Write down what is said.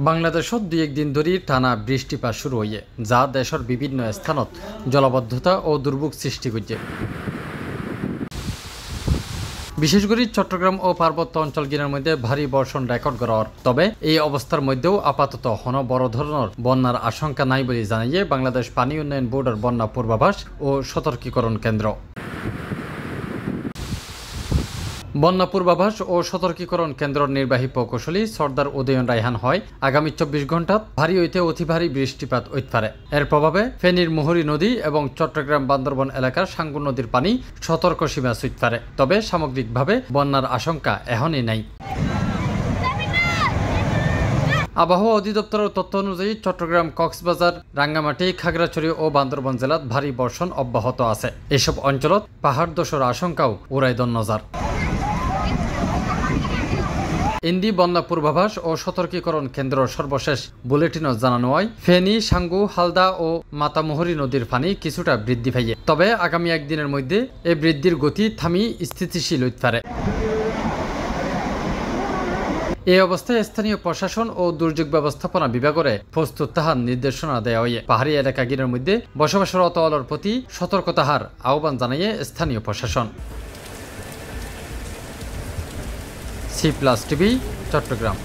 বাংলাদেশত দুই একদিন ধরে টানা বৃষ্টিপাত শুরু হয়ে যা দেশের বিভিন্ন স্থানত জলাবদ্ধতা ও দুর্ভোগ সৃষ্টি করছে। বিশেষ করে চট্টগ্রাম ও পার্বত্য অঞ্চলগুলোর মধ্যে ভারী বর্ষণ রেকর্ড করার, তবে এই অবস্থার মধ্যেও আপাতত কোনো বড় ধরনের বন্যার আশঙ্কা নাই বলে জানিয়ে বাংলাদেশ পানি উন্নয়ন বোর্ডের বন্যা পূর্বাভাস ও সতর্কীকরণ কেন্দ্র। বন্যা পূর্বাভাস ও সতর্কীকরণ কেন্দ্রের নির্বাহী প্রকৌশলী সর্দার উদয়ন রায়হান হয় আগামী 24 ঘণ্টাত ভারী হইতে অতি ভারী বৃষ্টিপাত হইতে পারে। এর প্রভাবে ফেনীর মুহুরী নদী এবং চট্টগ্রাম বান্দরবন এলাকার সাঙ্গু নদীর পানি সতর্ক সীমা ছুঁইতে পারে, তবে সামগ্রিকভাবে বন্যার আশঙ্কা এখনই নাই। আবহাওয়া অধিদপ্তরের তথ্য অনুযায়ী চট্টগ্রাম, কক্সবাজার, রাঙ্গামাটি, খাগড়াছড়ি ও বান্দরবন জেলাত ভারী বর্ষণ অব্যাহত আছে। এসব অঞ্চলত পাহাড় ধসের আশঙ্কাও উড়াইদন নজার। ইন্দি বন্যা পূর্বাভাস ও সতর্কীকরণ কেন্দ্রের সর্বশেষ বুলেটিনত জানানো হয় ফেনী, সাঙ্গু, হালদা ও মাতামুহুরী নদীর পানি কিছুটা বৃদ্ধি পাইয়ে, তবে আগামী একদিনের মধ্যে এই বৃদ্ধির গতি থামি স্থিতিশীল হইতে পারে। এই অবস্থায় স্থানীয় প্রশাসন ও দুর্যোগ ব্যবস্থাপনা বিভাগের প্রস্তুত তাহার নির্দেশনা দেওয়া হয়ে পাহাড়ি এলাকাগুলোর মধ্যে বসবাসরত অলের প্রতি সতর্কতার আহ্বান জানিয়ে স্থানীয় প্রশাসন। C+ TV, Chittagong.